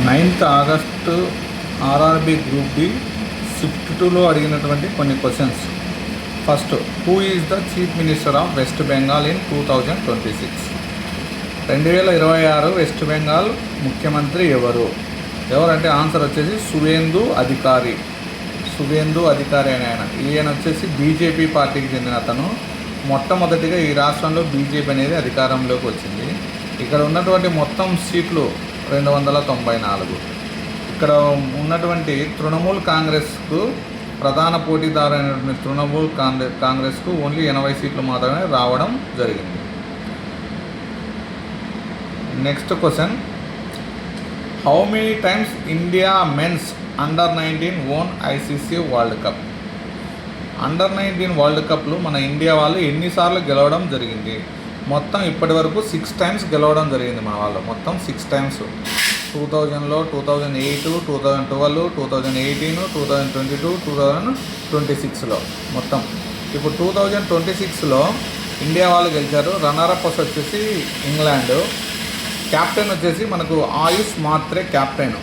9th August RRB group D shift 2లో అడిగినటువంటి కొన్ని questions. First, who is the chief minister of West Bengal in 2026? 2026 West Bengal ముఖ్యమంత్రి ఎవరంటే answer వచ్చేసి సువేందు అధికారి అనే ఈయన వచ్చేసి బీజేపీ పార్టీకి చెందిన అతను. మొట్టమొదటిగా ఈ రాష్ట్రంలో బీజేపీ అనేది అధికారంలోకి వచ్చింది. ఇక్కడ ఉన్నటువంటి మొత్తం సీట్లు 294. ఇక్కడ ఉన్నటువంటి తృణమూల్ కాంగ్రెస్కు ప్రధాన పోటీదారు అయినటువంటి తృణమూల్ కాంగ్రెస్కు ఓన్లీ 80 సీట్లు మాత్రమే రావడం జరిగింది. Next question, how many times India men's under nineteen won ICC world cup? Under nineteen world కప్లు మన ఇండియా వాళ్ళు ఎన్నిసార్లు గెలవడం జరిగింది? మొత్తం ఇప్పటి వరకు 6 టైమ్స్ గెలవడం జరిగింది మన వాళ్ళు. మొత్తం 6 టైమ్స్. 2000లో, 2008, 2012, 2018, 2022, 2026లో మొత్తం. ఇప్పుడు 2026లో ఇండియా వాళ్ళు గెలిచారు. రన్నరప్ వచ్చేసి ఇంగ్లాండ్. క్యాప్టెన్ వచ్చేసి మనకు ఆయుష్ మాత్రే క్యాప్టెన్.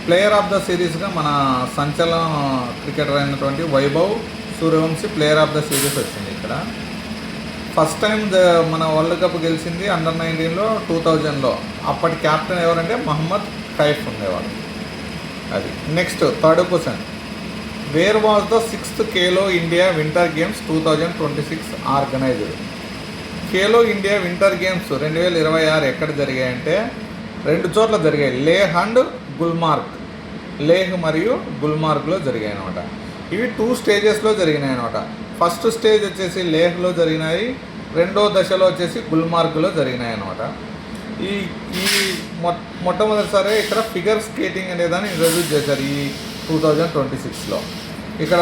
ప్లేయర్ ఆఫ్ ద సిరీస్గా మన సంచలన క్రికెటర్ అయినటువంటి Vaibhav Suryavanshi player of the series వచ్చింది. ఇక్కడ ఫస్ట్ టైం మన వరల్డ్ కప్ గెలిచింది అండర్-19లో 2000లో. అప్పటి క్యాప్టెన్ ఎవరంటే మహమ్మద్ కైఫ్ ఉండేవాడు. అది. Next third question, where was the 6th Khelo India winter games 2026 organised? Khelo India winter games 2026 ఎక్కడ జరిగాయంటే 2 చోట్ల జరిగాయి. లేహ్ అండ్ గుల్మార్గ్. లేహ్ మరియు గుల్మార్గ్లో జరిగాయి అనమాట. ఇవి 2 స్టేజెస్లో జరిగినాయి అనమాట. ఫస్ట్ స్టేజ్ వచ్చేసి లేహ్లో జరిగినాయి, రెండో దశలో వచ్చేసి గుల్మార్గ్లో జరిగినాయి అనమాట. ఈ మొట్టమొదటిసారి ఇక్కడ ఫిగర్ స్కేటింగ్ అనేదాన్ని ఇంట్రడ్యూస్ చేశారు ఈ 2026లో. ఇక్కడ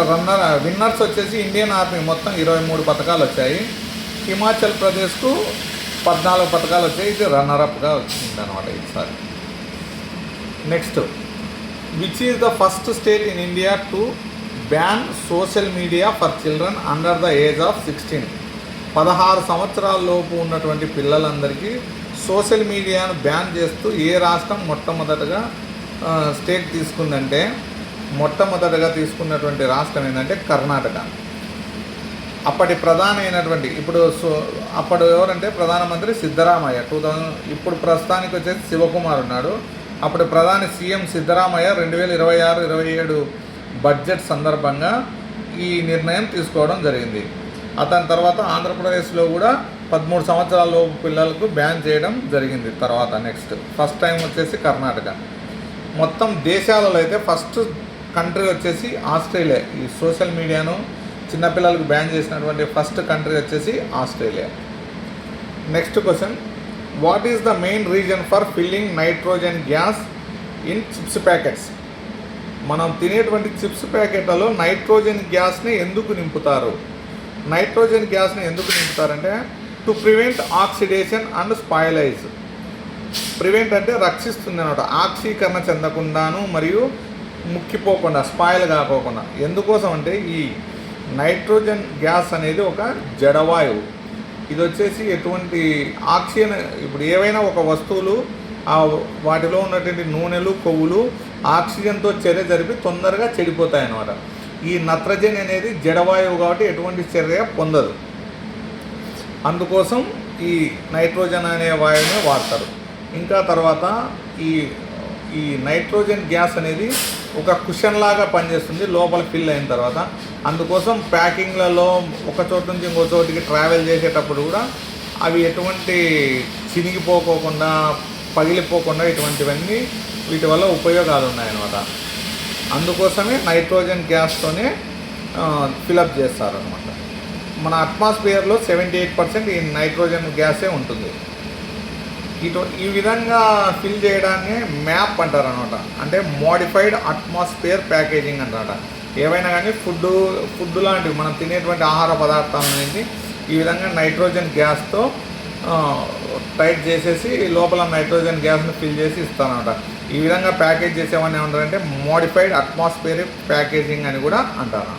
విన్నర్స్ వచ్చేసి ఇండియన్ ఆర్మీ మొత్తం 23 పథకాలు వచ్చాయి. హిమాచల్ ప్రదేశ్కు 14 పథకాలు వచ్చాయి. ఇది రన్నరప్గా వచ్చింది అనమాట ఈసారి. Next, which is the first state in India to ban social media for children under the age of 16? 16 సంవత్సరాల లోపు ఉన్నటువంటి పిల్లలందరికీ సోషల్ మీడియాను బ్యాన్ చేస్తూ ఏ రాష్ట్రం మొట్టమొదటగా స్టేట్ తీసుకుందంటే, మొట్టమొదటగా తీసుకున్నటువంటి రాష్ట్రం ఏంటంటే కర్ణాటక. అప్పటి ప్రధాని అయినటువంటి అప్పుడు ఎవరంటే ప్రధానమంత్రి సిద్ధరామయ్య. ఇప్పుడు ప్రస్తుతానికి వచ్చేసి శివకుమార్ ఉన్నాడు. అప్పుడు ప్రధాని సీఎం సిద్ధరామయ్య 2026-27 బడ్జెట్ సందర్భంగా ఈ నిర్ణయం తీసుకోవడం జరిగింది. అతని తర్వాత ఆంధ్రప్రదేశ్లో కూడా 13 సంవత్సరాల లోపు పిల్లలకు బ్యాన్ చేయడం జరిగింది. తర్వాత నెక్స్ట్ ఫస్ట్ టైం వచ్చేసి కర్ణాటక. మొత్తం దేశాలలో అయితే ఫస్ట్ కంట్రీ వచ్చేసి ఆస్ట్రేలియా. ఈ సోషల్ మీడియాను చిన్నపిల్లలకు బ్యాన్ చేసినటువంటి ఫస్ట్ కంట్రీ వచ్చేసి Australia. Next question, what is the main reason for filling nitrogen gas in chips packets? మనం తినేటువంటి చిప్స్ ప్యాకెట్లలో నైట్రోజన్ గ్యాస్ని ఎందుకు నింపుతారు? నైట్రోజన్ గ్యాస్ని ఎందుకు నింపుతారంటే to prevent oxidation and spoilage. Prevent అంటే రక్షిస్తుంది అన్నమాట, ఆక్సీకరణ చెందకుండాను మరియు ముక్కిపోకుండా, స్పాయిల్ కాకోకుండా. ఎందుకోసం అంటే ఈ నైట్రోజన్ గ్యాస్ అనేది ఒక జడవాయువు. ఇది వచ్చేసి ఎటువంటి ఆక్సిజన్, ఇప్పుడు ఏవైనా ఒక వస్తువులు వాటిలో ఉన్నటువంటి నూనెలు, కొవ్వులు ఆక్సిజన్తో చర్య జరిపి తొందరగా చెడిపోతాయి అన్నమాట. ఈ నత్రజని అనేది జడవాయువు కాబట్టి ఎటువంటి చర్య పొందదు. అందుకోసం ఈ నైట్రోజన్ అనే వాయువుని వాడతారు. ఇంకా తర్వాత ఈ నైట్రోజన్ గ్యాస్ అనేది ఒక కుషన్ లాగా పనిచేస్తుంది లోపల ఫిల్ అయిన తర్వాత. అందుకోసం ప్యాకింగ్లలో ఒక చోటు నుంచి ఇంకో చోటికి ట్రావెల్ చేసేటప్పుడు కూడా అవి ఎటువంటి చినిగిపోకోకుండా, పగిలిపోకుండా ఇటువంటివన్నీ వీటి వల్ల ఉపయోగాలు ఉన్నాయన్నమాట. అందుకోసమే నైట్రోజన్ గ్యాస్తోనే ఫిలప్ చేస్తారనమాట. మన అట్మాస్ఫియర్లో 78% ఈ నైట్రోజన్ గ్యాసే ఉంటుంది. ఈ విధంగా ఫిల్ చేయడాన్ని మ్యాప్ అంటారు అనమాట. అంటే మోడిఫైడ్ అట్మాస్ఫియర్ ప్యాకేజింగ్ అంటారట. ఏవైనా కానీ ఫుడ్ లాంటివి మనం తినేటువంటి ఆహార పదార్థాల నుంచి ఈ విధంగా నైట్రోజన్ గ్యాస్తో టైట్ చేసేసి లోపల నైట్రోజన్ గ్యాస్ని ఫిల్ చేసి ఇస్తారనమాట. ఈ విధంగా ప్యాకేజ్ చేసేవన్నీ ఏమంటారంటే మోడిఫైడ్ అట్మాస్ఫియర్ ప్యాకేజింగ్ అని కూడా అంటారు.